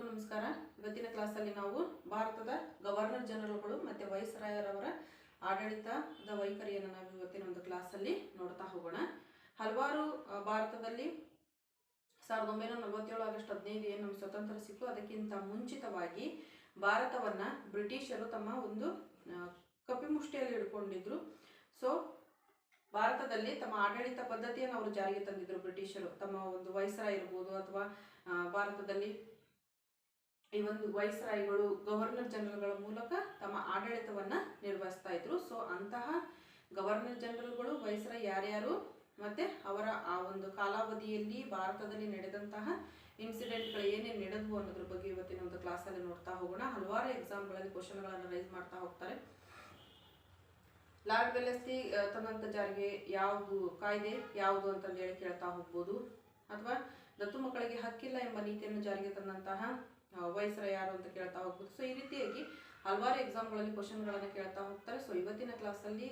ಎಲ್ಲರಿಗೂ ನಮಸ್ಕಾರ. ಇವತ್ತಿನ ಕ್ಲಾಸಲ್ಲಿ ನಾವು ಭಾರತದ ಗವರ್ನರ್ ಜನರಲ್ಗಳು ಮತ್ತು ವೈಸ್ರಾಯರವರ ಆಡಳಿತದ ವೈಖರಿಯನ್ನು ನಾವು ಇವತ್ತಿನ ಒಂದು ಕ್ಲಾಸಲ್ಲಿ ನೋಡ್ತಾ ಹೋಗೋಣ. ಹಲವಾರು ಭಾರತದಲ್ಲಿ 1947 ಆಗಸ್ಟ್ 15 ಏನು ನಮಗೆ ಸ್ವತಂತ್ರ ಸಿಕ್ಕು, ಅದಕ್ಕಿಂತ ಮುಂಚಿತವಾಗಿ ಭಾರತವನ್ನು ಬ್ರಿಟಿಷರು ತಮ್ಮ ಒಂದು ಕಪಿಮುಷ್ಟಿಯಲ್ಲಿ ಹಿಡ್ಕೊಂಡಿದ್ರು. ಸೊ ಭಾರತದಲ್ಲಿ ತಮ್ಮ ಆಡಳಿತ ಪದ್ಧತಿಯನ್ನು ಅವರು ಜಾರಿಗೆ ತಂದಿದ್ರು ಬ್ರಿಟಿಷರು. ತಮ್ಮ ಒಂದು ವೈಸ್ರಾಯ್ ಇರ್ಬೋದು ಅಥವಾ ಭಾರತದಲ್ಲಿ ಈ ಒಂದು ವೈಸ್ರಾಯ್ಗಳು ಗವರ್ನರ್ ಜನರಲ್ಗಳ ಮೂಲಕ ತಮ್ಮ ಆಡಳಿತವನ್ನು ನಿರ್ವಹಿಸ್ತಾ ಇದ್ರು. ಸೊ ಅಂತಹ ಗವರ್ನರ್ ಜನರಲ್ಗಳು ವೈಸ್ರಾಯ್ ಯಾರ್ಯಾರು ಮತ್ತು ಅವರ ಆ ಒಂದು ಕಾಲಾವಧಿಯಲ್ಲಿ ಭಾರತದಲ್ಲಿ ನಡೆದಂತಹ ಇನ್ಸಿಡೆಂಟ್ಗಳು ಏನೇನು ನಡೆದವು ಅನ್ನೋದ್ರ ಬಗ್ಗೆ ಇವತ್ತಿನ ಒಂದು ಕ್ಲಾಸಲ್ಲಿ ನೋಡ್ತಾ ಹೋಗೋಣ. ಹಲವಾರು ಎಕ್ಸಾಮ್ಗಳಲ್ಲಿ ಕ್ವಶನ್ಗಳನ್ನು ರೈಸ್ ಮಾಡ್ತಾ ಹೋಗ್ತಾರೆ. ಲಾರ್ಡ್ ವೆಲ್ಲೆಸ್ಲಿ ತಂದಂಥ ಜಾರಿಗೆ ಯಾವುದು ಕಾಯ್ದೆ ಯಾವುದು ಅಂತಂದು ಹೇಳಿ ಕೇಳ್ತಾ ಹೋಗ್ಬೋದು, ಅಥವಾ ದತ್ತು ಮಕ್ಕಳಿಗೆ ಹಕ್ಕಿಲ್ಲ ಎಂಬ ನೀತಿಯನ್ನು ಜಾರಿಗೆ ತಂದಂತಹ ವೈಸ್ರಾಯ್ ಯಾರು ಅಂತ ಕೇಳ್ತಾ ಹೋಗ್ಬೋದು. ಸೊ ಈ ರೀತಿಯಾಗಿ ಹಲವಾರು ಎಕ್ಸಾಮ್ಗಳಲ್ಲಿ ಕ್ವಶನ್ಗಳನ್ನು ಕೇಳ್ತಾ ಹೋಗ್ತಾರೆ. ಸೊ ಇವತ್ತಿನ ಕ್ಲಾಸಲ್ಲಿ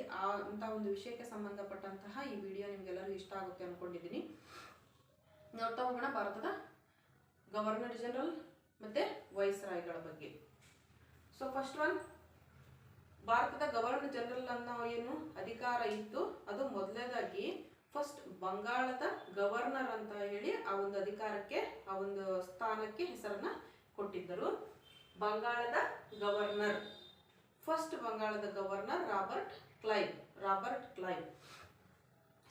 ಅಂಥ ಒಂದು ವಿಷಯಕ್ಕೆ ಸಂಬಂಧಪಟ್ಟಂತಹ ಈ ವಿಡಿಯೋ ನಿಮಗೆಲ್ಲರಿಗೂ ಇಷ್ಟ ಆಗುತ್ತೆ ಅಂದ್ಕೊಂಡಿದ್ದೀನಿ. ನೋಡ್ತಾ ಹೋಗೋಣ ಭಾರತದ ಗವರ್ನರ್ ಜನರಲ್ ಮತ್ತು ವೈಸ್ರಾಯ್ಗಳ ಬಗ್ಗೆ. ಸೊ ಫಸ್ಟ್ ಒನ್, ಭಾರತದ ಗವರ್ನರ್ ಜನರಲ್ ಅನ್ನೋ ಏನು ಅಧಿಕಾರ ಇತ್ತು ಅದು ಮೊದಲನೇದಾಗಿ ಫಸ್ಟ್ ಬಂಗಾಳದ ಗವರ್ನರ್ ಅಂತ ಹೇಳಿ ಆ ಒಂದು ಅಧಿಕಾರಕ್ಕೆ ಆ ಒಂದು ಸ್ಥಾನಕ್ಕೆ ಹೆಸರನ್ನ ಕೊಟ್ಟಿದ್ದರು. ಬಂಗಾಳದ ಗವರ್ನರ್, ಫಸ್ಟ್ ಬಂಗಾಳದ ಗವರ್ನರ್ ರಾಬರ್ಟ್ ಕ್ಲೈವ್.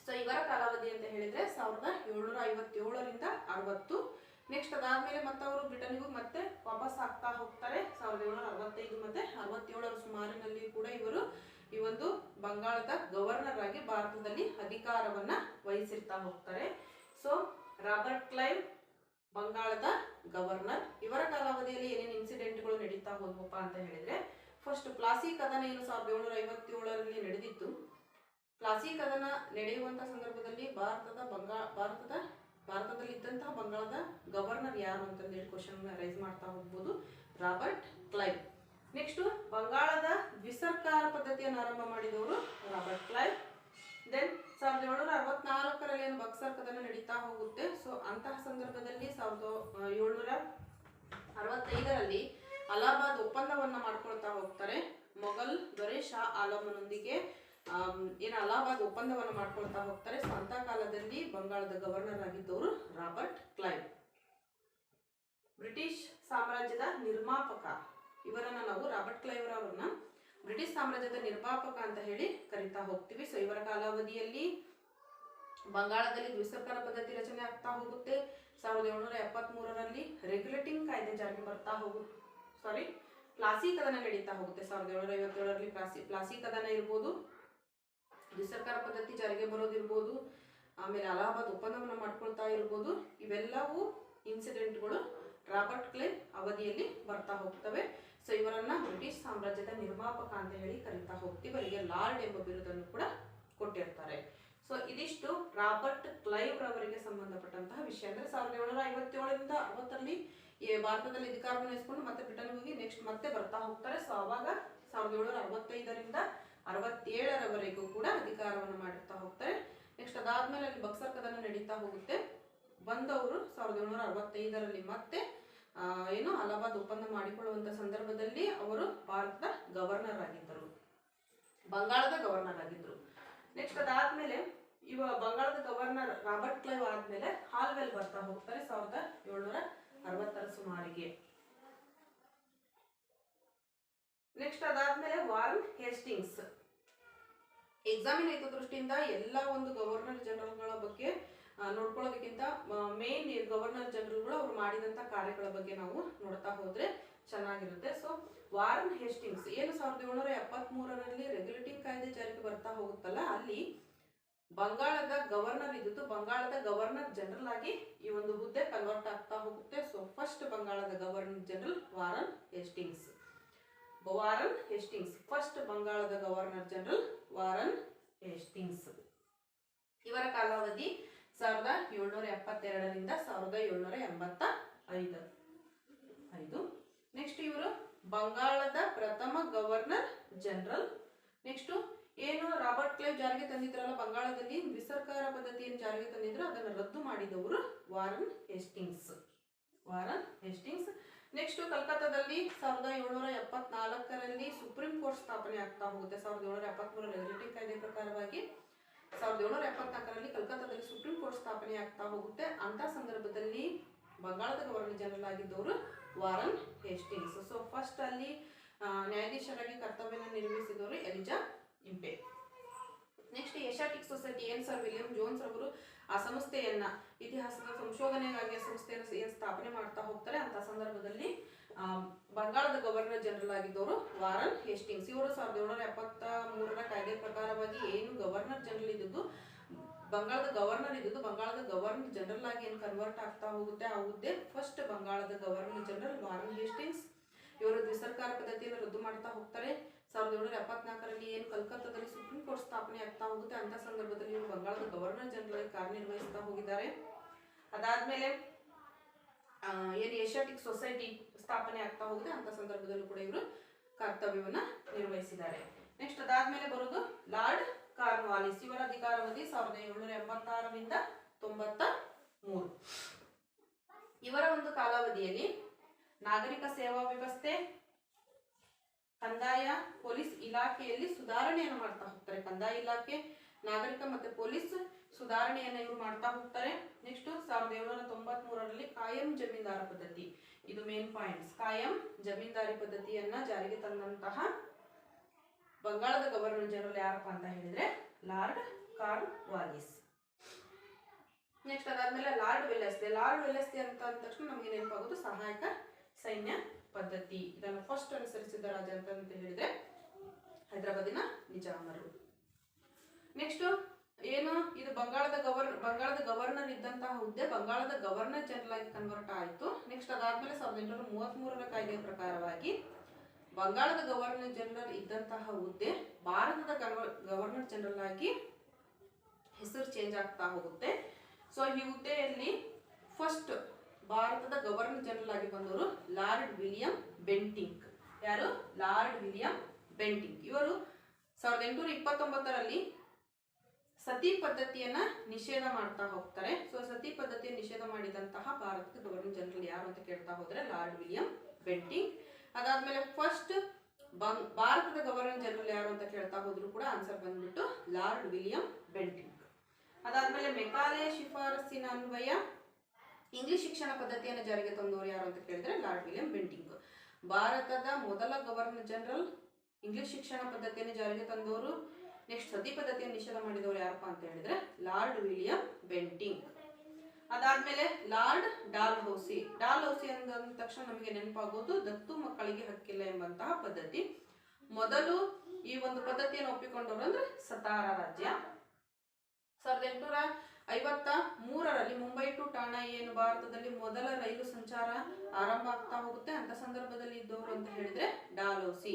ಸೊ ಇವರ ಕಾಲಾವಧಿ ಅಂತ ಹೇಳಿದ್ರೆ 1757ರಿಂದ 60. ನೆಕ್ಸ್ಟ್ ಅದಾದ್ಮೇಲೆ ಮತ್ತೆ ಅವರು ಬ್ರಿಟನ್ಗೂ ಮತ್ತೆ ವಾಪಸ್ ಆಗ್ತಾ ಹೋಗ್ತಾರೆ. 1765 ಮತ್ತೆ 67 ಸುಮಾರಿನಲ್ಲಿ ಕೂಡ ಇವರು ಈ ಒಂದು ಬಂಗಾಳದ ಗವರ್ನರ್ ಆಗಿ ಭಾರತದಲ್ಲಿ ಅಧಿಕಾರವನ್ನ ವಹಿಸಿರ್ತಾ ಹೋಗ್ತಾರೆ. ಸೊ ರಾಬರ್ಟ್ ಕ್ಲೈವ್ ಬಂಗಾಳದ ಗವರ್ನರ್. ಇವರ ಕಾಲಾವಧಿಯಲ್ಲಿ ಏನೇನು ಇನ್ಸಿಡೆಂಟ್ಗಳು ನಡೀತಾ ಹೋದ್ವಪ್ಪ ಅಂತ ಹೇಳಿದ್ರೆ, ಫಸ್ಟ್ ಪ್ಲಾಸಿ ಕದನ ಏನು 1757ರಲ್ಲಿ ನಡೆದಿತ್ತು. ಪ್ಲಾಸಿ ಕದನ ನಡೆಯುವಂತ ಸಂದರ್ಭದಲ್ಲಿ ಭಾರತದಲ್ಲಿ ಇದ್ದಂತಹ ಬಂಗಾಳದ ಗವರ್ನರ್ ಯಾರು ಅಂತಂದೇಳಿ ಕ್ವಶನ್ ರೈಸ್ ಮಾಡ್ತಾ ಹೋಗ್ಬೋದು, ರಾಬರ್ಟ್ ಕ್ಲೈವ್. ನೆಕ್ಸ್ಟ್ ಬಂಗಾಳದ ದ್ವಿಸರ್ಕಾರ ಪದ್ಧತಿಯನ್ನು ಆರಂಭ ಮಾಡಿದವರು ರಾಬರ್ಟ್ ಕ್ಲೈವ್. ದೆನ್ 1764ರಲ್ಲಿ ಏನು ಬಕ್ಸರ್ ಕದನ ನಡೀತಾ ಹೋಗುತ್ತೆ. ಸೊ ಅಂತಹ ಸಂದರ್ಭದಲ್ಲಿ 1765ರಲ್ಲಿ ಅಲಹಾಬಾದ್ ಒಪ್ಪಂದವನ್ನ ಮಾಡ್ಕೊಳ್ತಾ ಹೋಗ್ತಾರೆ. ಮೊಘಲ್ ದೊರೆ ಶಾ ಆಲಂನೊಂದಿಗೆ ಏನು ಅಲಹಾಬಾದ್ ಒಪ್ಪಂದವನ್ನು ಮಾಡ್ಕೊಳ್ತಾ ಹೋಗ್ತಾರೆ. ಸೊ ಅಂತ ಕಾಲದಲ್ಲಿ ಬಂಗಾಳದ ಗವರ್ನರ್ ಆಗಿದ್ದವರು ರಾಬರ್ಟ್ ಕ್ಲೈವ್. ಬ್ರಿಟಿಷ್ ಸಾಮ್ರಾಜ್ಯದ ನಿರ್ಮಾಪಕ, ಇವರನ್ನ ನಾವು ರಾಬರ್ಟ್ ಕ್ಲೈವ್ ಅವರನ್ನ ಬ್ರಿಟಿಷ್ ಸಾಮ್ರಾಜ್ಯದ ನಿರ್ಮಾಪಕ ಅಂತ ಹೇಳಿ ಕರಿತಾ ಹೋಗ್ತೀವಿ. ಸೊ ಇವರ ಕಾಲಾವಧಿಯಲ್ಲಿ ಬಂಗಾಳದಲ್ಲಿ ದ್ವಿಸರ್ಕಾರ ಪದ್ಧತಿ ರಚನೆ ಆಗ್ತಾ ಹೋಗುತ್ತೆ. 1773ರಲ್ಲಿ ರೆಗ್ಯುಲೇಟಿಂಗ್ ಕಾಯ್ದೆ ಜಾರಿಗೆ ಬರ್ತಾ ಪ್ಲಾಸಿ ಕದನ ನಡೀತಾ ಹೋಗುತ್ತೆ. 1757ರಲ್ಲಿ ಪ್ಲಾಸಿ ಕದನ ಇರ್ಬೋದು, ದ್ವಿಸರ್ಕಾರ ಪದ್ಧತಿ ಜಾರಿಗೆ ಬರೋದಿರ್ಬೋದು, ಆಮೇಲೆ ಅಲಹಾಬಾದ್ ಒಪ್ಪಂದವನ್ನು ಮಾಡ್ಕೊಳ್ತಾ ಇರ್ಬೋದು. ಇವೆಲ್ಲವೂ ಇನ್ಸಿಡೆಂಟ್ಗಳು ರಾಬರ್ಟ್ ಕ್ಲೈವ್ ಅವಧಿಯಲ್ಲಿ ಬರ್ತಾ ಹೋಗ್ತವೆ. ಸೊ ಇವರನ್ನ ಬ್ರಿಟಿಷ್ ಸಾಮ್ರಾಜ್ಯದ ನಿರ್ಮಾಪಕ ಅಂತ ಹೇಳಿ ಕರಿತಾ ಹೋಗ್ತೀವಿ. ಅವರಿಗೆ ಲಾರ್ಡ್ ಎಂಬ ಬಿರುದನ್ನು ಕೂಡ ಕೊಟ್ಟಿರ್ತಾರೆ. ಸೊ ಇದಿಷ್ಟು ರಾಬರ್ಟ್ ಕ್ಲೈವ್ ರವರಿಗೆ ಸಂಬಂಧಪಟ್ಟಂತಹ ವಿಷಯ. ಅಂದ್ರೆ 1757ರಿಂದ 60ರಲ್ಲಿ ಭಾರತದಲ್ಲಿ ಅಧಿಕಾರವನ್ನು ವಹಿಸಿಕೊಂಡು ಮತ್ತೆ ಬ್ರಿಟನ್ಗೆ ಹೋಗಿ ನೆಕ್ಸ್ಟ್ ಮತ್ತೆ ಬರ್ತಾ ಹೋಗ್ತಾರೆ. ಸೊ ಅವಾಗ 1765ರಿಂದ 67ರವರೆಗೂ ಕೂಡ ಅಧಿಕಾರವನ್ನು ಮಾಡಿರ್ತಾ ಹೋಗ್ತಾರೆ. ನೆಕ್ಸ್ಟ್ ಅದಾದ್ಮೇಲೆ ಅಲ್ಲಿ ಬಕ್ಸರ್ ಕದನ ನಡೀತಾ ಹೋಗುತ್ತೆ. ಬಂದವರು 1765ರಲ್ಲಿ ಮತ್ತೆ ಏನು ಅಲಹಾಬಾದ್ ಒಪ್ಪಂದ ಮಾಡಿಕೊಳ್ಳುವಂತ ಸಂದರ್ಭದಲ್ಲಿ ಅವರು ಭಾರತದ ಗವರ್ನರ್ ಆಗಿದ್ದರು, ಬಂಗಾಳದ ಗವರ್ನರ್ ಆಗಿದ್ರು. ನೆಕ್ಸ್ಟ್ ಅದಾದ್ಮೇಲೆ ಬಂಗಾಳದ ಗವರ್ನರ್ ರಾಬರ್ಟ್ ಕ್ಲೈವ್ ಆದ್ಮೇಲೆ ಹಾಲ್ವೆಲ್ ಬರ್ತಾ ಹೋಗ್ತಾರೆ 1760ರ ಸುಮಾರಿಗೆ. ನೆಕ್ಸ್ಟ್ ಅದಾದ್ಮೇಲೆ ವಾರನ್ ಹೇಸ್ಟಿಂಗ್ಸ್. ಎಕ್ಸಾಮಿನ ಹಿತದೃಷ್ಟಿಯಿಂದ ಎಲ್ಲ ಒಂದು ಗವರ್ನರ್ ಜನರಲ್ಗಳ ಬಗ್ಗೆ ನೋಡ್ಕೊಳ್ಳೋದಕ್ಕಿಂತ ಮೇನ್ ಗವರ್ನರ್ ಜನರಲ್ಗಳು ಅವ್ರು ಮಾಡಿದಂತ ಕಾರ್ಯಗಳ ಬಗ್ಗೆ ನಾವು ನೋಡ್ತಾ ಹೋದ್ರೆ ಚೆನ್ನಾಗಿರುತ್ತೆ. ಸೊ ವಾರನ್ ಹೇಸ್ಟಿಂಗ್ಸ್ ಏನು 1773ರಲ್ಲಿ ರೆಗ್ಯುಲೇಟಿಂಗ್ ಕಾಯ್ದೆ ಜಾರಿಗೆ ಬರ್ತಾ ಹೋಗುತ್ತಲ್ಲ, ಅಲ್ಲಿ ಬಂಗಾಳದ ಗವರ್ನರ್ ಇದ್ದು ಬಂಗಾಳದ ಗವರ್ನರ್ ಜನರಲ್ ಆಗಿ ಈ ಒಂದು ಹುದ್ದೆ ಕನ್ವರ್ಟ್ ಆಗ್ತಾ ಹೋಗುತ್ತೆ. ಸೊ ಫಸ್ಟ್ ಬಂಗಾಳದ governor general Warren Hastings. First ಬಂಗಾಳದ ಗವರ್ನರ್ ಜನರಲ್ ವಾರನ್ ಹೇಸ್ಟಿಂಗ್ಸ್. ಇವರ ಕಾಲಾವಧಿ 1772ರಿಂದ 1785. ನೆಕ್ಸ್ಟ್ ಇವರು ಬಂಗಾಳದ ಪ್ರಥಮ ಗವರ್ನರ್ ಜನರಲ್. ನೆಕ್ಸ್ಟ್ ಏನು ರಾಬರ್ಟ್ ಕ್ಲೈವ್ ಜಾರಿಗೆ ತಂದಿದ್ರಲ್ಲ, ಬಂಗಾಳದಲ್ಲಿ ದ್ವಿಸರ್ಕಾರ ಪದ್ಧತಿಯನ್ನು ಜಾರಿಗೆ ತಂದಿದ್ರು, ಅದನ್ನು ರದ್ದು ಮಾಡಿದವರು ವಾರನ್ ಹೇಸ್ಟಿಂಗ್ಸ್. ನೆಕ್ಸ್ಟ್ ಕಲ್ಕತ್ತಾದಲ್ಲಿ 1774ರಲ್ಲಿ ಸುಪ್ರೀಂ ಕೋರ್ಟ್ ಸ್ಥಾಪನೆ ಆಗ್ತಾ ಹೋಗುತ್ತೆ. 1773 ರೆಗ್ಯುಲೇಟಿಂಗ್ ಕಾಯ್ದೆ ಪ್ರಕಾರವಾಗಿ 1774ರಲ್ಲಿ ಕಲ್ಕತ್ತಾದಲ್ಲಿ ಸುಪ್ರೀಂ ಕೋರ್ಟ್ ಸ್ಥಾಪನೆ ಆಗ್ತಾ ಹೋಗುತ್ತೆ. ಅಂತ ಸಂದರ್ಭದಲ್ಲಿ ಬಂಗಾಳದ ಗವರ್ನರ್ ಜನರಲ್ ಆಗಿದ್ದವರು ವಾರನ್ ಹೇಸ್ಟಿಂಗ್ಸ್. ಸೊ ಫಸ್ಟ್ ಅಲ್ಲಿ ನ್ಯಾಯಾಧೀಶರಾಗಿ ಕರ್ತವ್ಯನ ನಿರ್ವಹಿಸಿದವರು Elijah Impey. Next Asiatic society ಏನ್ ಸರ್ ವಿಲಿಯಂ ಜೋನ್ಸ್ ಅವರು ಆ ಸಂಸ್ಥೆಯನ್ನ ಇತಿಹಾಸದ ಸಂಶೋಧನೆಗಾಗಿ ಆ ಸಂಸ್ಥೆಯನ್ನು ಏನ್ ಸ್ಥಾಪನೆ ಮಾಡ್ತಾ ಹೋಗ್ತಾರೆ. ಅಂತ ಸಂದರ್ಭದಲ್ಲಿ ಬಂಗಾಳದ ಗವರ್ನರ್ ಜನರಲ್ ಆಗಿದ್ದವರು ವಾರನ್ ಹೇಸ್ಟಿಂಗ್ಸ್. ಇವರು 1773ರ ಕಾಯ್ದೆ ಪ್ರಕಾರವಾಗಿ ಏನು ಗವರ್ನರ್ ಜನರಲ್ ಇದ್ದು ಬಂಗಾಳದ ಗವರ್ನರ್ ಇದ್ದು ಬಂಗಾಳದ ಗವರ್ನರ್ ಜನರಲ್ ಆಗಿ ಏನು ಕನ್ವರ್ಟ್ ಆಗ್ತಾ ಹೋಗುತ್ತೆ ಆ ಹುದ್ದೆ ಫಸ್ಟ್ ಬಂಗಾಳದ ಗವರ್ನರ್ ಜನರಲ್ ವಾರನ್ ಹೇಸ್ಟಿಂಗ್ಸ್. ಇವರು ದ್ವಿಸರ್ಕಾರ ಪದ್ಧತಿಯನ್ನು ರದ್ದು ಮಾಡ್ತಾ ಹೋಗ್ತಾರೆ. 1774ರಲ್ಲಿ ಏನು ಕಲ್ಕತ್ತಾದಲ್ಲಿ ಸುಪ್ರೀಂ ಕೋರ್ಟ್ ಸ್ಥಾಪನೆ ಆಗ್ತಾ ಹೋಗುತ್ತೆ ಅಂತ ಸಂದರ್ಭದಲ್ಲಿ ಇವರು ಬಂಗಾಳದ ಗವರ್ನರ್ ಜನರಲ್ ಕಾರ್ಯನಿರ್ವಹಿಸ್ತಾ ಹೋಗಿದ್ದಾರೆ. ಅದಾದ್ಮೇಲೆ ಏನು ಏಷ್ಯಾಟಿಕ್ ಸೊಸೈಟಿ ಸ್ಥಾಪನೆ ಆಗ್ತಾ ಹೋಗುತ್ತೆ ಅಂತ ಸಂದರ್ಭದಲ್ಲೂ ಕೂಡ ಇವರು ಕರ್ತವ್ಯವನ್ನ ನಿರ್ವಹಿಸಿದ್ದಾರೆ. ನೆಕ್ಸ್ಟ್ ಅದಾದ್ಮೇಲೆ ಬರೋದು ಲಾರ್ಡ್ ಕಾರ್ನ್ವಾಲಿಸ್. ಇವರ ಅಧಿಕಾರಾವಧಿ 1786ರಿಂದ 93. ಇವರ ಒಂದು ಕಾಲಾವಧಿಯಲ್ಲಿ ನಾಗರಿಕ ಸೇವಾ ವ್ಯವಸ್ಥೆ, ಕಂದಾಯ, ಪೊಲೀಸ್ ಇಲಾಖೆಯಲ್ಲಿ ಸುಧಾರಣೆಯನ್ನು ಮಾಡ್ತಾ ಹೋಗ್ತಾರೆ. ಕಂದಾಯ ಇಲಾಖೆ, ನಾಗರಿಕ ಮತ್ತೆ ಪೊಲೀಸ್ ಸುಧಾರಣೆಯನ್ನು ಇವರು ಮಾಡ್ತಾ ಹೋಗ್ತಾರೆ. ನೆಕ್ಸ್ಟ್ 1793ರಲ್ಲಿ ಕಾಯಂ ಜಮೀನ್ದಾರ ಪದ್ಧತಿ, ಇದು ಮೇನ್ ಪಾಯಿಂಟ್ಸ್. ಕಾಯಂ ಜಮೀನ್ದಾರಿ ಪದ್ಧತಿಯನ್ನ ಜಾರಿಗೆ ತಂದಂತಹ ಬಂಗಾಳದ ಗವರ್ನರ್ ಜನರಲ್ ಯಾರಪ್ಪ ಅಂತ ಹೇಳಿದ್ರೆ ಲಾರ್ಡ್ ಕಾರ್ನ್ವಾಲಿಸ್. ನೆಕ್ಸ್ಟ್ ಅದಾದ್ಮೇಲೆ ಲಾರ್ಡ್ ವೆಲ್ಲೆಸ್ಲೆ. ಲಾರ್ಡ್ ವೆಲ್ಲೆಸ್ಲೆ ಅಂತ ಅಂದ ತಕ್ಷಣ ನಮಗೆ ನೆನಪಾಗೋದು ಸಹಾಯಕ ಸೈನ್ಯ ಪದ್ಧತಿ. ಇದನ್ನು ಫಸ್ಟ್ ಅನುಸರಿಸಿದ ರಾಜ ಅಂತ ಹೇಳಿದ್ರೆ ಹೈದರಾಬಾದಿನ ನಿಜಾಮರು. ನೆಕ್ಸ್ಟ್ ಏನು ಇದು ಬಂಗಾಳದ ಗವರ್ನರ್ ಇದ್ದಂತಹ ಹುದ್ದೆ ಬಂಗಾಳದ ಗವರ್ನರ್ ಜನರಲ್ ಆಗಿ ಕನ್ವರ್ಟ್ ಆಯಿತು. ನೆಕ್ಸ್ಟ್ ಅದಾದ್ಮೇಲೆ 1833ರ ಕಾಯ್ದೆಯ ಪ್ರಕಾರವಾಗಿ ಬಂಗಾಳದ ಗವರ್ನರ್ ಜನರಲ್ ಇದ್ದಂತಹ ಹುದ್ದೆ ಭಾರತದ ಗವರ್ನರ್ ಜನರಲ್ ಆಗಿ ಹೆಸರು ಚೇಂಜ್ ಆಗ್ತಾ ಹೋಗುತ್ತೆ. ಸೊ ಈ ಹುದ್ದೆಯಲ್ಲಿ ಫಸ್ಟ್ ಭಾರತದ ಗವರ್ನರ್ ಜನರಲ್ ಆಗಿ ಬಂದವರು ಲಾರ್ಡ್ ವಿಲಿಯಂ ಬೆಂಟಿಂಕ್. ಯಾರು? Lord William Bentinck. ಇವರು 1829ರಲ್ಲಿ ಸತಿ ಪದ್ಧತಿಯನ್ನ ನಿಷೇಧ ಮಾಡ್ತಾ ಹೋಗ್ತಾರೆ. ಸೊ ಸತಿ ಪದ್ಧತಿಯನ್ನು ನಿಷೇಧ ಮಾಡಿದಂತಹ ಭಾರತದ ಗವರ್ನರ್ ಜನರಲ್ ಯಾರು ಅಂತ ಕೇಳ್ತಾ ಹೋದ್ರೆ ಲಾರ್ಡ್ ವಿಲಿಯಂ ಬೆಂಟಿಂಕ್. ಅದಾದ್ಮೇಲೆ ಫಸ್ಟ್ ಭಾರತದ ಗವರ್ನರ್ ಜನರಲ್ ಯಾರು ಅಂತ ಕೇಳ್ತಾ ಹೋದ್ರು ಕೂಡ ಆನ್ಸರ್ ಬಂದ್ಬಿಟ್ಟು ಲಾರ್ಡ್ ವಿಲಿಯಂ ಬೆಂಟಿಂಕ್. ಅದಾದ್ಮೇಲೆ ಮೆಕಾಲೆ ಶಿಫಾರಸ್ಸಿನ ಅನ್ವಯ ಇಂಗ್ಲಿಷ್ ಶಿಕ್ಷಣ ಪದ್ಧತಿಯನ್ನು ಜಾರಿಗೆ ತಂದವರು ಯಾರು ಅಂತ ಕೇಳಿದ್ರೆ ಲಾರ್ಡ್ ವಿಲಿಯಂ ಬೆಂಟಿಂಕ್. ಭಾರತದ ಮೊದಲ ಗವರ್ನರ್ ಜನರಲ್ ಇಂಗ್ಲಿಷ್ ಶಿಕ್ಷಣ ಪದ್ಧತಿಯನ್ನು ಜಾರಿಗೆ ತಂದವರು. ನೆಕ್ಸ್ಟ್ ಸತಿ ಪದ್ಧತಿಯನ್ನು ನಿಷೇಧ ಮಾಡಿದವರು ಯಾರಪ್ಪ ಅಂತ ಹೇಳಿದ್ರೆ ಲಾರ್ಡ್ ವಿಲಿಯಂ ಬೆಂಟಿಂಕ್. ಅದಾದ್ಮೇಲೆ ಲಾರ್ಡ್ ಡಾಲ್ಹೌಸಿ. ಡಾಲ್ಹೌಸಿ ಅಂದ ತಕ್ಷಣ ನಮಗೆ ನೆನಪಾಗೋದು ದತ್ತು ಮಕ್ಕಳಿಗೆ ಹಕ್ಕಿಲ್ಲ ಎಂಬಂತಹ ಪದ್ಧತಿ. ಮೊದಲು ಈ ಒಂದು ಪದ್ಧತಿಯನ್ನು ಒಪ್ಪಿಕೊಂಡವರು ಅಂದ್ರೆ ಸತಾರಾ ರಾಜ್ಯ. 1853ರಲ್ಲಿ ಮುಂಬೈ ಟು ಠಾಣಾ ಏನು ಭಾರತದಲ್ಲಿ ಮೊದಲ ರೈಲು ಸಂಚಾರ ಆರಂಭ ಆಗ್ತಾ ಹೋಗುತ್ತೆ. ಅಂತ ಸಂದರ್ಭದಲ್ಲಿ ಇದ್ದವರು ಅಂತ ಹೇಳಿದ್ರೆ ಡಾಲ್ಹೌಸಿ.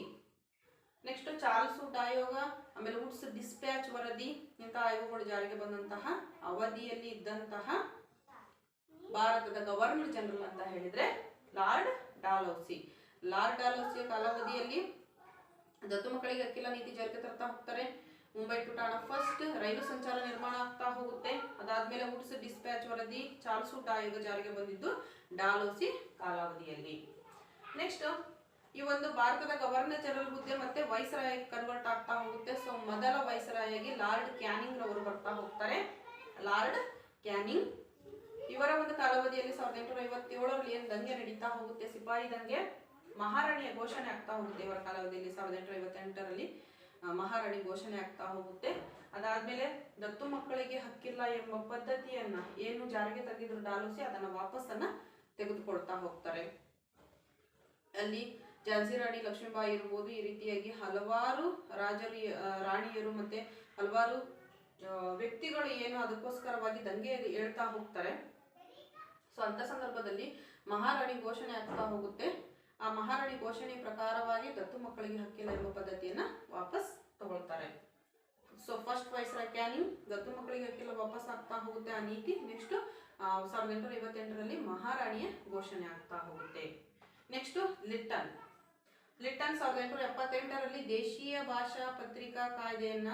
ನೆಕ್ಸ್ಟ್ ಚಾರ್ಲ್ಸ್ ವುಡ್ ಆಯೋಗ, ಆಮೇಲೆ ವುಡ್ಸ್ ಡಿಸ್ಪ್ಯಾಚ್ ವರದಿ ಇಂತಹ ಆಯೋಗಗಳು ಜಾರಿಗೆ ಬಂದಂತಹ ಅವಧಿಯಲ್ಲಿ ಇದ್ದಂತಹ ಭಾರತದ ಗವರ್ನರ್ ಜನರಲ್ ಅಂತ ಹೇಳಿದ್ರೆ ಲಾರ್ಡ್ ಡಾಲ್ಹೌಸಿ. ಲಾರ್ಡ್ ಡಾಲ್ಹೌಸಿಯ ಕಾಲಾವಧಿಯಲ್ಲಿ ದತ್ತು ಮಕ್ಕಳಿಗೆ ಹಕ್ಕಿಲ್ಲ ನೀತಿ ಜಾರಿಗೆ ತರ್ತಾ ಹೋಗ್ತಾರೆ. ಮುಂಬೈ ಟು ಠಾಣಾ ಫಸ್ಟ್ ರೈಲು ಸಂಚಾರ ನಿರ್ಮಾಣ ಆಗ್ತಾ ಹೋಗುತ್ತೆ. ಅದಾದ್ಮೇಲೆ ವುಡ್ಸ್ ಡಿಸ್ಪ್ಯಾಚ್ ವರದಿ, ಚಾರ್ಲ್ಸ್ ವುಡ್ ಆಯೋಗ ಜಾರಿಗೆ ಬಂದಿದ್ದು ಡಾಲ್ಹೌಸಿ ಕಾಲಾವಧಿಯಲ್ಲಿ. ನೆಕ್ಸ್ಟ್ ಈ ಒಂದು ಭಾರತದ ಗವರ್ನರ್ ಜನರಲ್ ಹುದ್ದೆ ಮತ್ತೆ ವೈಸ್ರಾಯ್ ಕನ್ವರ್ಟ್ ಆಗ್ತಾ ಹೋಗುತ್ತೆ. ಸೊ ಮೊದಲ ವೈಸ್ರಾಯಾಗಿ ಲಾರ್ಡ್ ಕ್ಯಾನಿಂಗ್ ರವರು ಬರ್ತಾ ಹೋಗ್ತಾರೆ. ಲಾರ್ಡ್ ಕ್ಯಾನಿಂಗ್ ಇವರ ಒಂದು ಕಾಲಾವಧಿಯಲ್ಲಿ 1857ರಲ್ಲಿ ಏನು ದಂಗೆ ನಡೀತಾ ಹೋಗುತ್ತೆ, ಸಿಪಾಯಿ ದಂಗೆ, ಮಹಾರಾಣಿಯ ಘೋಷಣೆ ಆಗ್ತಾ ಹೋಗುತ್ತೆ. ಇವರ ಕಾಲಾವಧಿಯಲ್ಲಿ 1858ರಲ್ಲಿ ಮಹಾರಾಣಿ ಘೋಷಣೆ ಆಗ್ತಾ ಹೋಗುತ್ತೆ. ಅದಾದ್ಮೇಲೆ ದತ್ತು ಮಕ್ಕಳಿಗೆ ಹಕ್ಕಿಲ್ಲ ಎಂಬ ಪದ್ಧತಿಯನ್ನ ಏನು ಜಾರಿಗೆ ತಂದಿದ್ರು ಡಾಲ್ಹೌಸಿ ಅದನ್ನ ವಾಪಸ್ಸನ್ನ ತೆಗೆದುಕೊಳ್ತಾ ಹೋಗ್ತಾರೆ. ಅಲ್ಲಿ ಝಾನ್ಸಿ ರಾಣಿ ಲಕ್ಷ್ಮೀಬಾಯಿ ಇರ್ಬೋದು, ಈ ರೀತಿಯಾಗಿ ಹಲವಾರು ರಾಣಿಯರು ಮತ್ತೆ ಹಲವಾರು ವ್ಯಕ್ತಿಗಳು ಏನು ಅದಕ್ಕೋಸ್ಕರವಾಗಿ ದಂಗೆ ಹೇಳ್ತಾ ಹೋಗ್ತಾರೆ. ಸೊ ಅಂತ ಸಂದರ್ಭದಲ್ಲಿ ಮಹಾರಾಣಿ ಘೋಷಣೆ ಆಗ್ತಾ ಹೋಗುತ್ತೆ. ಆ ಮಹಾರಾಣಿ ಘೋಷಣೆ ಪ್ರಕಾರವಾಗಿ ದತ್ತು ಮಕ್ಕಳಿಗೆ ಹಕ್ಕಿಲ್ಲ ಎಂಬ ಪದ್ಧತಿಯನ್ನ ವಾಪಸ್ ತಗೊಳ್ತಾರೆ. ಸೊ ಫಸ್ಟ್ ವೈಸ್ರಾಯ್ ಕ್ಯಾನಿಂಗ್, ದತ್ತು ಮಕ್ಕಳಿಗೆ ಹಕ್ಕಿಲ್ಲ ವಾಪಸ್ ಆಗ್ತಾ ಹೋಗುತ್ತೆ ಆ ನೀತಿ. ನೆಕ್ಸ್ಟ್ 1858ರಲ್ಲಿ ಮಹಾರಾಣಿಯ ಘೋಷಣೆ ಆಗ್ತಾ ಹೋಗುತ್ತೆ. ನೆಕ್ಸ್ಟ್ ಲಿಟ್ಟನ್ 1878ರಲ್ಲಿ ದೇಶೀಯ ಭಾಷಾ ಪತ್ರಿಕಾ ಕಾಯ್ದೆಯನ್ನ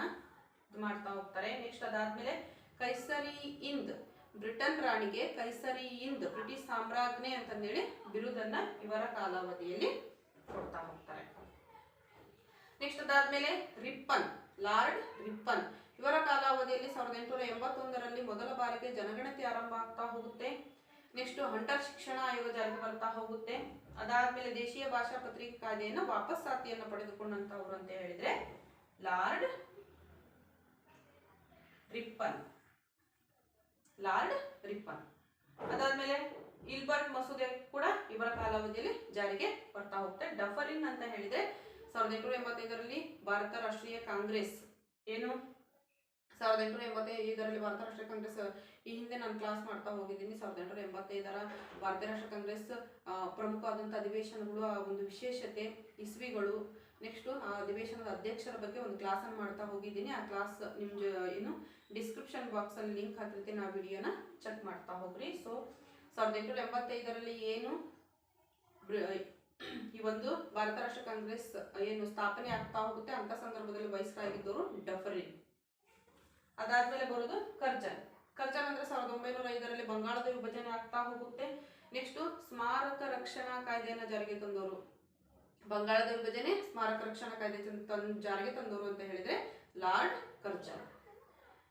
ಮಾಡ್ತಾ ಹೋಗ್ತಾರೆ. ನೆಕ್ಸ್ಟ್ ಅದಾದ್ಮೇಲೆ ಕೈಸರಿ ಇಂದ್ ಬ್ರಿಟನ್ ರಾಣಿಗೆ ಕೈಸರಿಯಿಂದ್ ಬ್ರಿಟಿಷ್ ಸಾಮ್ರಾಜ್ಞೆ ಅಂತಂದೇಳಿ ಬಿರುದನ್ನ ಇವರ ಕಾಲಾವಧಿಯಲ್ಲಿ ಕೊಡ್ತಾ ಹೋಗ್ತಾರೆ. ನೆಕ್ಸ್ಟ್ ಅದಾದ್ಮೇಲೆ ರಿಪ್ಪನ್, ಲಾರ್ಡ್ ರಿಪ್ಪನ್ ಇವರ ಕಾಲಾವಧಿಯಲ್ಲಿ 1881ರಲ್ಲಿ ಮೊದಲ ಬಾರಿಗೆ ಜನಗಣತಿ ಆರಂಭ ಆಗ್ತಾ ಹೋಗುತ್ತೆ. ನೆಕ್ಸ್ಟ್ ಹಂಟರ್ ಶಿಕ್ಷಣ ಆಯೋಗ ಜಾರಿಗೆ ಬರ್ತಾ ಹೋಗುತ್ತೆ. ಅದಾದ್ಮೇಲೆ ದೇಶೀಯ ಭಾಷಾ ಪತ್ರಿಕೆ ಕಾಯ್ದೆಯನ್ನು ವಾಪಸ್ಸಾತಿಯನ್ನು ಪಡೆದುಕೊಂಡಂತವ್ರು ಅಂತ ಹೇಳಿದ್ರೆ ಲಾರ್ಡ್ ರಿಪ್ಪನ್. Lord Ripon. ಅದಾದ್ಮೇಲೆ ಇಲ್ಬರ್ಟ್ ಮಸೂದೆ ಕೂಡ ಇವರ ಕಾಲಾವಧಿಯಲ್ಲಿ ಜಾರಿಗೆ ಬರ್ತಾ ಹೋಗುತ್ತೆ. ಡಫರಿನ್ ಅಂತ ಹೇಳಿದ್ರೆ 1885ರಲ್ಲಿ ಭಾರತ ರಾಷ್ಟ್ರೀಯ ಕಾಂಗ್ರೆಸ್ ಏನು 1885ರಲ್ಲಿ ಭಾರತ ರಾಷ್ಟ್ರೀಯ ಕಾಂಗ್ರೆಸ್ ಈ ಹಿಂದೆ ನಾನು ಕ್ಲಾಸ್ ಮಾಡ್ತಾ ಹೋಗಿದ್ದೀನಿ. 1885ರ ಭಾರತೀಯ ರಾಷ್ಟ್ರ ಕಾಂಗ್ರೆಸ್ ಪ್ರಮುಖವಾದಂಥ ಅಧಿವೇಶನಗಳು, ಆ ಒಂದು ವಿಶೇಷತೆ, ಇಸ್ವಿಗಳು, ನೆಕ್ಸ್ಟ್ ಆ ಅಧಿವೇಶನದ ಅಧ್ಯಕ್ಷರ ಬಗ್ಗೆ ಒಂದು ಕ್ಲಾಸ್ ಅನ್ನು ಮಾಡ್ತಾ ಹೋಗಿದ್ದೀನಿ. ಆ ಕ್ಲಾಸ್ ನಿಮ್ಗೆ ಏನು ಡಿಸ್ಕ್ರಿಪ್ಷನ್ ಬಾಕ್ಸ್ ಅಲ್ಲಿ ಲಿಂಕ್ ಹಾಕಿರ್ತೀನಿ, ಆ ವಿಡಿಯೋನ ಚೆಕ್ ಮಾಡ್ತಾ ಹೋಗ್ರಿ. ಸೊ 1885ರಲ್ಲಿ ಏನು ಈ ಒಂದು ಭಾರತ ರಾಷ್ಟ್ರ ಕಾಂಗ್ರೆಸ್ ಏನು ಸ್ಥಾಪನೆ ಆಗ್ತಾ ಹೋಗುತ್ತೆ ಅಂತ ಸಂದರ್ಭದಲ್ಲಿ ವೈಸ್ರಾಯ್ ಡಫರಿನ್. ಅದಾದ್ಮೇಲೆ ಬರೋದು ಕರ್ಜನ್. ಕರ್ಜನ್ ಅಂದ್ರೆ 1905ರಲ್ಲಿ ಬಂಗಾಳದ ವಿಭಜನೆ ಆಗ್ತಾ ಹೋಗುತ್ತೆ. ನೆಕ್ಸ್ಟ್ ಸ್ಮಾರಕ ರಕ್ಷಣಾ ಕಾಯ್ದೆಯನ್ನ ಜಾರಿಗೆ ತಂದವರು, ಬಂಗಾಳದ ವಿಭಜನೆ ಸ್ಮಾರಕ ರಕ್ಷಣಾ ಕಾಯ್ದೆ ಜಾರಿಗೆ ತಂದವರು ಅಂತ ಹೇಳಿದ್ರೆ ಲಾರ್ಡ್ ಕರ್ಜನ್.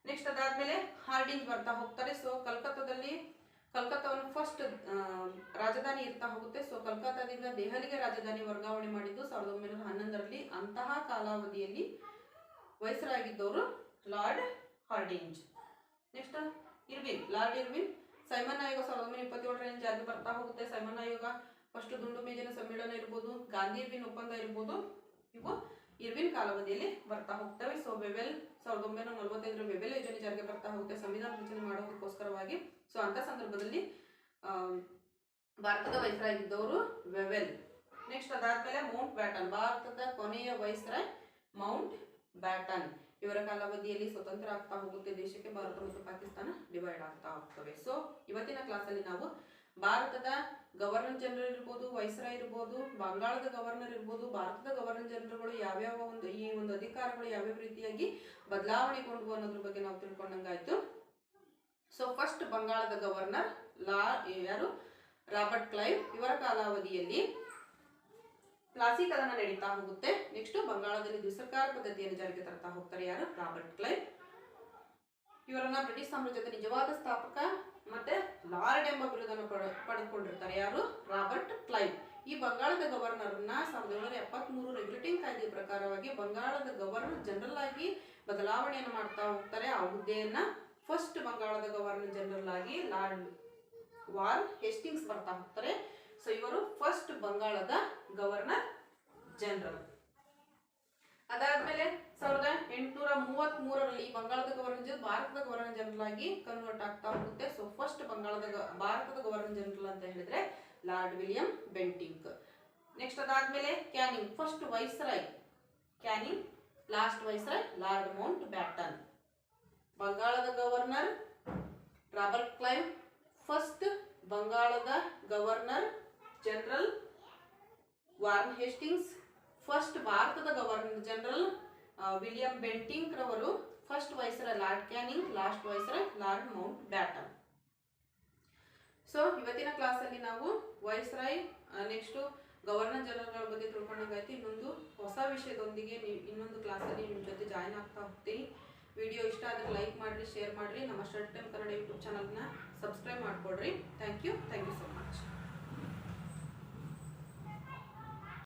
ನೆಕ್ಸ್ಟ್ ಅದಾದ್ಮೇಲೆ ಹಾರ್ಡಿಂಜ್ ಬರ್ತಾ ಹೋಗ್ತಾರೆ. ಸೊ ಕಲ್ಕತ್ತಾವನ್ನು ಫಸ್ಟ್ ರಾಜಧಾನಿ ಇರ್ತಾ ಹೋಗುತ್ತೆ. ಸೊ ಕಲ್ಕತ್ತಾದಿಂದ ದೆಹಲಿಗೆ ರಾಜಧಾನಿ ವರ್ಗಾವಣೆ ಮಾಡಿದ್ದು 1911ರಲ್ಲಿ. ಅಂತಹ ಕಾಲಾವಧಿಯಲ್ಲಿ viceroy lord Hardinge. Next Irwin, lord Irwin. Simon ಆಯೋಗ 1927ರಲ್ಲಿ ಜಾರಿಗೆ ಬರ್ತಾ ಹೋಗುತ್ತೆ. ಸೈಮನ್ ಆಯೋಗ ಫಸ್ಟ್ ದುಂಡು ಮೇಜಿನ ಸಮ್ಮೇಳನ ಇರ್ಬೋದು, ಗಾಂಧಿ ಇರ್ವಿನ್ ಒಪ್ಪಂದ ಇರ್ಬೋದು, ಇವು ಇರ್ವಿನ್ ಕಾಲಾವಧಿಯಲ್ಲಿ ಬರ್ತಾ ಹೋಗ್ತವೆ. ಸೊ ವೆವೆಲ್ 1945ರ ವೆವೆಲ್ ಯೋಜನೆ ಜಾರಿಗೆ ಬರ್ತಾ ಹೋಗುತ್ತೆ ಸಂವಿಧಾನ ರಚನೆ ಮಾಡೋದಕ್ಕೋಸ್ಕರವಾಗಿ. ಸೊ ಅಂತ ಸಂದರ್ಭದಲ್ಲಿ ಭಾರತದ ವೈಸ್ರಾಯ್ ಇದ್ದವರು ವೆವೆಲ್. ನೆಕ್ಸ್ಟ್ ಅದಾದ್ಮೇಲೆ ಮೌಂಟ್ ಬ್ಯಾಟನ್, ಭಾರತದ ಕೊನೆಯ ವೈಸ್ರಾಯ್ ಮೌಂಟ್ ಬ್ಯಾಟನ್. ಇವರ ಕಾಲಾವಧಿಯಲ್ಲಿ ಸ್ವತಂತ್ರ ಆಗ್ತಾ ಹೋಗುತ್ತೆ ದೇಶಕ್ಕೆ. ಭಾರತ ಮತ್ತು ಪಾಕಿಸ್ತಾನ ಡಿವೈಡ್ ಆಗ್ತಾ ಹೋಗ್ತವೆ. ಸೊ ಇವತ್ತಿನ ಕ್ಲಾಸಲ್ಲಿ ನಾವು ಭಾರತದ ಗವರ್ನರ್ ಜನರಲ್ ಇರ್ಬೋದು, ವೈಸ್ರಾಯ್ ಇರ್ಬೋದು, ಬಂಗಾಳದ ಗವರ್ನರ್ ಇರ್ಬೋದು, ಭಾರತದ ಗವರ್ನರ್ ಜನರಲ್ಗಳು ಯಾವ್ಯಾವ ಒಂದು ಈ ಒಂದು ಅಧಿಕಾರಗಳು ಯಾವ್ಯಾವ ರೀತಿಯಾಗಿ ಬದಲಾವಣೆಗೊಂಡವು ಅನ್ನೋದ್ರ ಬಗ್ಗೆ ನಾವು ತಿಳ್ಕೊಂಡಂಗಾಯ್ತು. ಸೊ ಫಸ್ಟ್ ಬಂಗಾಳದ ಗವರ್ನರ್ ಯಾರು ರಾಬರ್ಟ್ ಕ್ಲೈವ್. ಇವರ ಕಾಲಾವಧಿಯಲ್ಲಿ ಪ್ಲಾಸಿ ಕದನ ನಡೀತಾ ಹೋಗುತ್ತೆ. ನೆಕ್ಸ್ಟ್ ಬಂಗಾಳದಲ್ಲಿ ದ್ವಿಸರ್ಕಾರ ಪದ್ಧತಿಯನ್ನು ಜಾರಿಗೆ ತರ್ತಾ ಹೋಗ್ತಾರೆ ಯಾರು ರಾಬರ್ಟ್ ಕ್ಲೈವ್. ಇವರನ್ನ ಬ್ರಿಟಿಷ್ ಸಾಮ್ರಾಜ್ಯದ ನಿಜವಾದ ಸ್ಥಾಪಕ ಮತ್ತೆ ಲಾರ್ಡ್ ಎಂಬ ಬಿರುದನ್ನು ಪಡೆದುಕೊಂಡಿರ್ತಾರೆ ಯಾರು ರಾಬರ್ಟ್ ಕ್ಲೈವ್. ಈ ಬಂಗಾಳದ ಗವರ್ನರ್ನ 1773 ರೆಗ್ಯುಲೇಟಿಂಗ್ ಕಾಯ್ದೆ ಪ್ರಕಾರವಾಗಿ ಬಂಗಾಳದ ಗವರ್ನರ್ ಜನರಲ್ ಆಗಿ ಬದಲಾವಣೆಯನ್ನು ಮಾಡ್ತಾ ಹೋಗ್ತಾರೆ. ಆ ಹುದ್ದೆಯನ್ನ ಫಸ್ಟ್ ಬಂಗಾಳದ ಗವರ್ನರ್ ಜನರಲ್ ಆಗಿ ಲಾರ್ಡ್ ವಾರ್ ಹೇಸ್ಟಿಂಗ್ಸ್ ಬರ್ತಾ ಹೋಗ್ತಾರೆ. ಸೊ ಇವರು ಫಸ್ಟ್ ಬಂಗಾಳದ ಗವರ್ನರ್ ಜನರಲ್. ಅದಾದ್ಮೇಲೆ 1833ರಲ್ಲಿ ಬಂಗಾಳದ ಗವರ್ನರ್ ಭಾರತದ ಗವರ್ನರ್ ಜನರಲ್ ಆಗಿ ಕನ್ವರ್ಟ್ ಆಗ್ತಾ ಹೋಗುತ್ತೆ. ಸೊ ಫಸ್ಟ್ ಭಾರತದ ಗವರ್ನರ್ ಜನರಲ್ ಅಂತ ಹೇಳಿದ್ರೆ ಲಾರ್ಡ್ ವಿಲಿಯಂ ಬೆಂಟಿಂಕ್. ನೆಕ್ಸ್ಟ್ ಅದಾದ್ಮೇಲೆ canning, first viceroy canning, last viceroy lord Mount baton. ಬಂಗಾಳದ ಗವರ್ನರ್ ರಾಬರ್ಟ್ ಕ್ಲೈವ್, ಫಸ್ಟ್ ಬಂಗಾಳದ governor general warn Hastings, first ಭಾರತದ ಗವರ್ನರ್ ಜನರಲ್ ವಿಲಿಯಂ ಬೆಂಟಿಂಕ್ ರವರು, first viceroy lord canning, last viceroy lord Mount baton. So ಇವತ್ತಿನ ಕ್ಲಾಸಲ್ಲಿ ನಾವು viceroy next governor ಜನರಲ್ಗಳ ಬಗ್ಗೆ ತಿಳ್ಕೊಂಡಾಗಾಯ್ತು. ಇನ್ನೊಂದು ಹೊಸ ವಿಷಯದೊಂದಿಗೆ ಇನ್ನೊಂದು ಕ್ಲಾಸಲ್ಲಿ ನಿಮ್ಮ ಜೊತೆ ಜಾಯ್ನ್ ಆಗ್ತಾ ಹೋಗ್ತೀನಿ. ವಿಡಿಯೋ ಇಷ್ಟ ಆದರೆ ಲೈಕ್ ಮಾಡಿರಿ, ಶೇರ್ ಮಾಡಿರಿ. ನಮ್ಮ ಸ್ಟಡಿ ಟೈಮ್ ಕನ್ನಡ ಯೂಟ್ಯೂಬ್ ಚಾನಲ್ನ ಸಬ್ಸ್ಕ್ರೈಬ್ ಮಾಡ್ಕೊಡ್ರಿ. Thank you so much.